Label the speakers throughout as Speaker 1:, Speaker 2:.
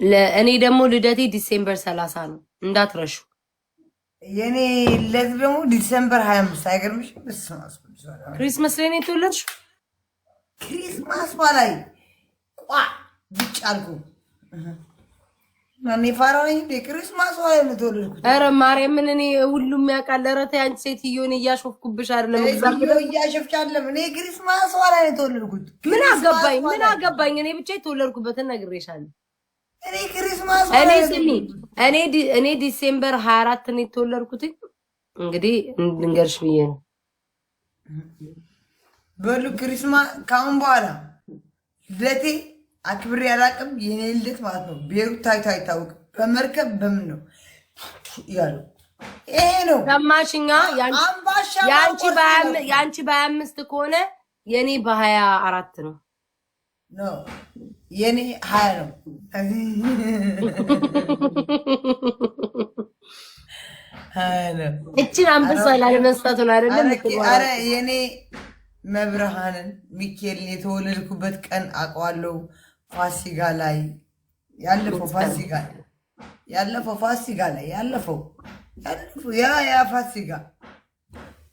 Speaker 1: ለእኔ ደግሞ ልደቴ ዲሴምበር 30 ነው እንዳትረሹ።
Speaker 2: የኔ ልደት ደግሞ ዲሴምበር 25 አይገርምሽ?
Speaker 1: ክሪስማስ ላይ ነው የተወለድሽው?
Speaker 2: ክሪስማስ ላይ ቋ ብቻ አልኩ። ማን ይፈራው እንዴ? ክሪስማስ ላይ ነው የተወለድኩት።
Speaker 1: ኧረ ማርያምን እኔ ሁሉም ያውቃል። ኧረ ተይ አንቺ ሴትዮ እኔ እያሾፍኩብሽ አይደለም።
Speaker 2: እያሾፍሽ አይደለም። እኔ ክሪስማስ ላይ ነው የተወለድኩት።
Speaker 1: ምን አገባኝ? እኔ ብቻ የተወለድኩበትን ነግሬሻለሁ።
Speaker 2: እኔ ክሪስማስ
Speaker 1: እኔ ዲሴምበር 24 ነው የተወለድኩት። እንግዲህ እንገርሽ ብዬ ነው።
Speaker 2: በሉ ክሪስማስ ካሁን በኋላ ልደቴ አክብሬ አላውቅም። የኔ ልደት ማለት ነው ቤሩት ታይቶ አይታወቅም። በመርከብ በምን ነው ያሉ ይሄ ነው
Speaker 1: ሰማሽኛ? ያንቺ በ25 ከሆነ የኔ በ24 ነው።
Speaker 2: ነው የኔ 20 ነው።
Speaker 1: እቺን አንበሳ ላለመስጠት ነው አይደለም?
Speaker 2: አረ የኔ መብርሃንን ሚካኤልን የተወለድኩበት ቀን አውቀዋለሁ። ፋሲካ ላይ ያለፈው ፋሲካ ላይ ያለፈው ያ ፋሲካ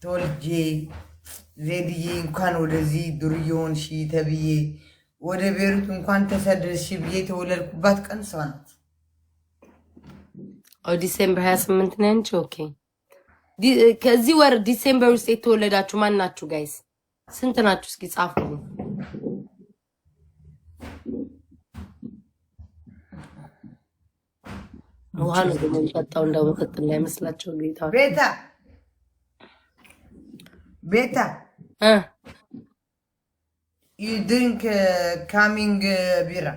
Speaker 2: ተወልጄ ዜድዬ እንኳን ወደዚህ ዱርዬውን ሺ ተብዬ ወደ ቤሩት እንኳን ተሰደድሽ ብዬ የተወለድኩባት ቀን ሰው ናት።
Speaker 1: ዲሴምበር 28 ነው እንጂ ኦኬ። ከዚህ ወር ዲሴምበር ውስጥ የተወለዳችሁ ማን ናችሁ ጋይስ? ስንት ናችሁ? እስኪ ጻፉ። ውሃ ነው የምንጠጣው እንደው መጠጥ እንዳይመስላችሁ ጌታ።
Speaker 2: ቤታ you drink coming ቢራ?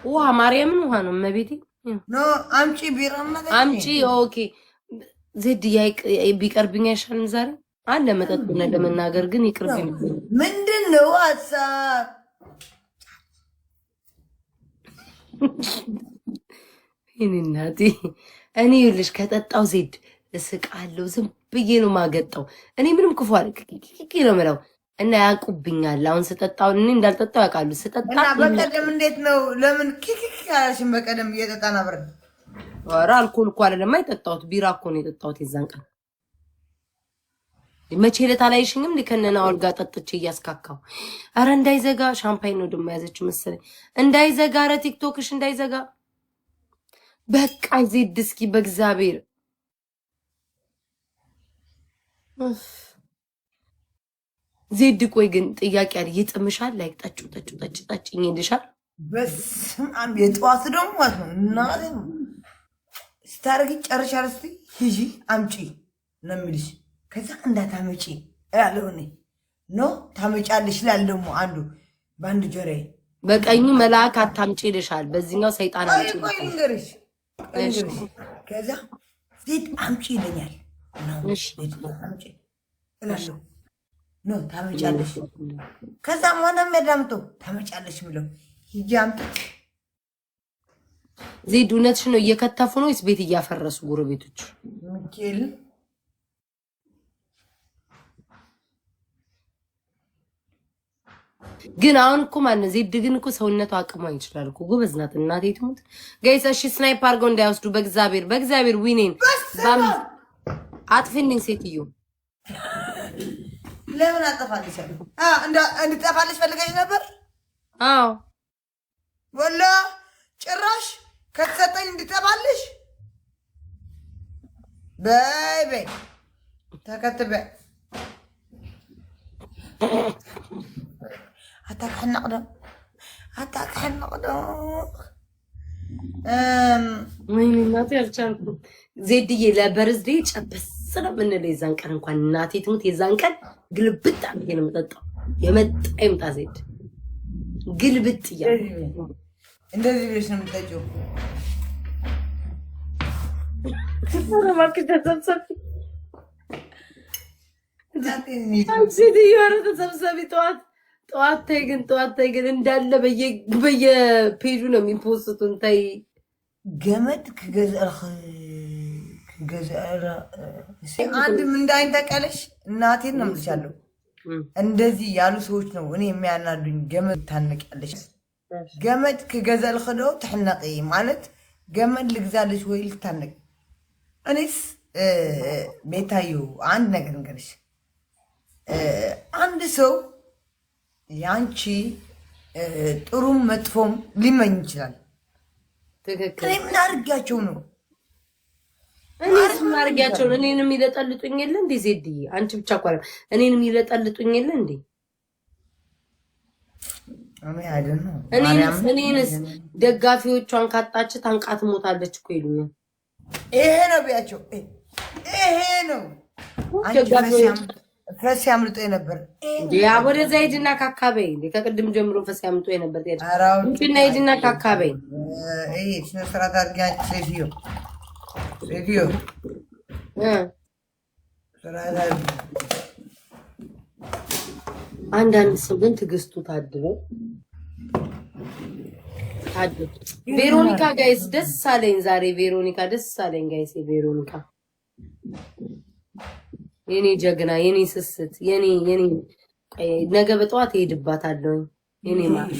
Speaker 1: ውሃ ማርያምን ውሃ ነው መቤቴ።
Speaker 2: ኖ አምጪ ቢራ ማለት
Speaker 1: አምጪ። ኦኬ ዜድ ቢቀርብኝ አይሻልም? ዛሬ አለ መጠጥ ነው ለመናገር ግን ይቅርብኝ።
Speaker 2: ምንድነው ሀሳብ?
Speaker 1: እናቴ እኔ ይልሽ ከጠጣው ዜድ እስቃለሁ። ዝም ብዬ ነው ማገጣው። እኔ ምንም ክፉ አልክ ነው የምለው እና ያንቁብኛል። አሁን ስጠጣው እኔ እንዳልጠጣው ያውቃሉ። ስጠጣ
Speaker 2: እና በቀደም እንዴት ነው ለምን ኪኪክ ያላልሽም? በቀደም እየጠጣን አብረን።
Speaker 1: ኧረ አልኮል እኮ አይደለም የጠጣሁት ቢራ እኮ ነው የጠጣሁት የዛን ቀን። መቼ ዕለት አላይሽኝም? ከነና ወልጋ ጠጥቼ እያስካካው። ኧረ እንዳይዘጋ ሻምፓኝ ነው ደሞ ያዘችው መሰለኝ። እንዳይዘጋ ኧረ ቲክቶክሽ እንዳይዘጋ። በቃ ዜድ እስኪ በእግዚአብሔር ዜድ ቆይ ግን ጥያቄ አለ። ይጥምሻል? ላይ ጠጭኝ ይልሻል?
Speaker 2: በስመ አብ የጠዋት ደግሞ ማለት ነው እናቴ ስታረጊ ጨርሻለሁ። እስቲ ሂጂ አምጪ ነው የሚልሽ። ከዛ እንዳታመጪ እላለሁ እኔ ኖ ታመጫለሽ ይላል ደግሞ አንዱ በአንድ ጆሮዬ።
Speaker 1: በቀኙ መልአክ አታምጪ ይልሻል፣ በዚህኛው ሰይጣን አምጪ
Speaker 2: ይልሻል። ከዛ ዜድ አምጪ ይለኛል። እሺ አምጪ እላለሁ ኖ ታመጫለሽ። ከዛ ማንም ያዳምጦ ታመጫለሽ ብለው ሂጂ አምጪ።
Speaker 1: ዜድ እውነትሽ ነው። እየከተፉ ነው ወይስ ቤት እያፈረሱ ጎረቤቶች?
Speaker 2: ሚካኤል
Speaker 1: ግን አሁን እኮ ማለት ዜድ ግን እኮ ሰውነቱ አቅሟ ይችላል እኮ ጎበዝ ናት። እናቴ ትሙት ጋይስ። እሺ ስናይፕ አድርገው እንዳይወስዱ በእግዚአብሔር ዊኔን ባም አጥፊልኝ ሴትዮ።
Speaker 2: ለምን አጠፋልሽ? እንድጠፋልሽ ፈልገሽ ነበር?
Speaker 1: አዎ
Speaker 2: ወላ ጭራሽ ከተሰጠኝ እንድጠፋልሽ በይ ተከትበ አታካናቅደም
Speaker 1: ምን እናቴ አልቻልኩም። ዜድዬ ለበርዝዴ ጨበስ ነው የምንለው የዛን ቀን እንኳን እናቴ ትሙት የዛን ቀን ግልብጥ አድርጌ ነው የምጠጣው። የመጣ ይምጣ ዜድ ግልብጥ እያለ
Speaker 2: እንደዚህ ብለሽ ነው የምትጠጪው።
Speaker 1: ሴትዮ ኧረ ተሰብሰቢ። ጠዋት ተይ ግን እንዳለ በየፔጁ ነው የሚፖስቱን። ተይ
Speaker 2: ገመድ ክገዝአልክ አንድ ምን እንዳይን ተቀለሽ እናቴን ነው የምልሻለሁ። እንደዚህ ያሉ ሰዎች ነው እኔ የሚያናዱኝ። ገመድ ታነቂያለሽ፣ ገመድ ክገዛል ኸዶ ትሕነቂ ማለት ገመድ ልግዛልሽ ወይ ልታነቂ። እኔስ ቤታዩ አንድ ነገር እንገርሽ፣ አንድ ሰው ያንቺ ጥሩም መጥፎም ሊመኝ ይችላል። እኔ ምን አድርጊያቸው ነው?
Speaker 1: እኔስ ምን አድርጊያቸው ነው? እኔንም ይለጠልጡኝ የለ እንዴ ዜድዬ? አንቺ ብቻ እኮ እኔንም ይለጠልጡኝ የለ እንዴ? እኔንስ ደጋፊዎቿን ካጣች ታንቃ ትሞታለች እኮ ይሉኛል።
Speaker 2: ይሄ ነው ቢያቸው፣ ይሄ ነው ፈስ ያምልጦ የነበር
Speaker 1: ያ ወደዛ ሂድና ካካበይ እንዴ ከቅድም ጀምሮ ፈስ ያምልጦ የነበር እንትና ሂድና ካካበይ
Speaker 2: ስነ ስርዓት አድርጊ። ሴትዮ
Speaker 1: አንዳንድ ሰው ግን ትዕግስቱ ታድሎ ቬሮኒካ ጋይስ ደስ አለኝ ዛሬ። ቬሮኒካ ደስ አለኝ ጋይስ። ቬሮኒካ የኔ ጀግና፣ የኔ ስስት፣ የኔ ነገ በጠዋት እሄድባታለሁ። የኔ ማሽ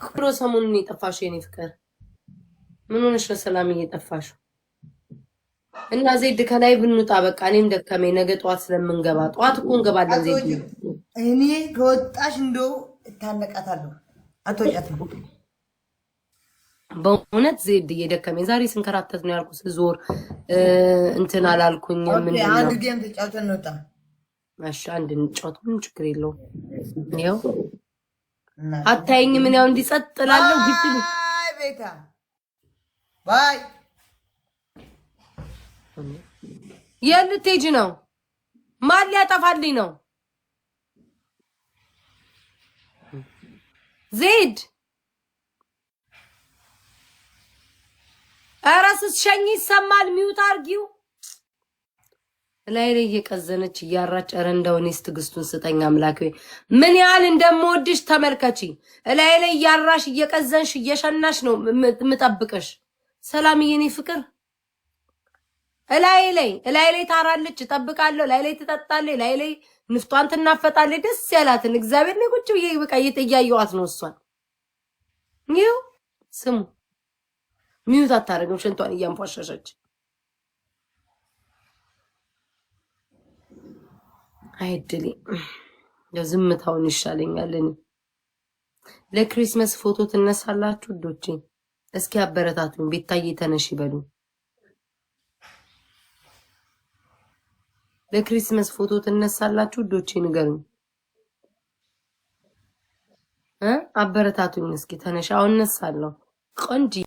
Speaker 1: ክብሮ ሰሞኑን የጠፋሽው የኔ ፍቅር ምን ሆነሽ ነው? ሰላም እየጠፋሽ እና ዜድ ከላይ ብንውጣ በቃ እኔም ደከመኝ። ነገ ጠዋት ስለምንገባ ጠዋት እኮ እንገባለን። ዜድ
Speaker 2: እኔ ከወጣሽ እንደው እታነቃታለሁ። አትወጫትም
Speaker 1: በእውነት ዜድ እየደከመኝ ዛሬ ስንከራተት ነው ያልኩት። ዞር እንትን አላልኩኝ። ምን ነው
Speaker 2: አንድ ጌም ተጫውተን እንውጣ።
Speaker 1: እሺ አንድ እንጫወት፣ ምን ችግር የለውም። ያው አታይኝ ምን ያው እንዲጸጥላለሁ ግድ
Speaker 2: አይ ቤታ ባይ
Speaker 1: የልትሄጂ ነው? ማን ሊያጠፋልኝ ነው? ዜድ ኧረ ስትሸኝ ይሰማል። ሚውት አርጊው። ላይ እየቀዘነች እያራጭ ኧረ እንደው እኔስ ትዕግስቱን ስጠኝ አምላክ ሆይ። ምን ያህል እንደምወድሽ ተመልከቺ። ላይ እያራሽ እየቀዘንሽ እየሸናሽ ነው የምጠብቅሽ። ሰላምዬ የኔ ፍቅር ላይ ታራለች፣ እጠብቃለሁ። ላይ ትጠጣለች፣ ላይ ንፍጧን ትናፈጣለች። ደስ ያላትን እግዚአብሔር ነው። ቁጭ ብዬ በቃ እያየኋት ነው እሷን። ይኸው ስሙ ሚውት አታረግም፣ ሽንቷን እያንፏሸሸች። አይድሌ ዝምታውን ይሻለኛል። እኔ ለክሪስማስ ፎቶ ትነሳላችሁ ዶቼ? እስኪ አበረታቱኝ። ቤታዬ ተነሽ ይበሉ። ለክሪስማስ ፎቶ ትነሳላችሁ ዶቼ? ንገሩኝ። አበረታቱኝ እስኪ ተነሽ። አሁን እነሳለሁ ቆንጂ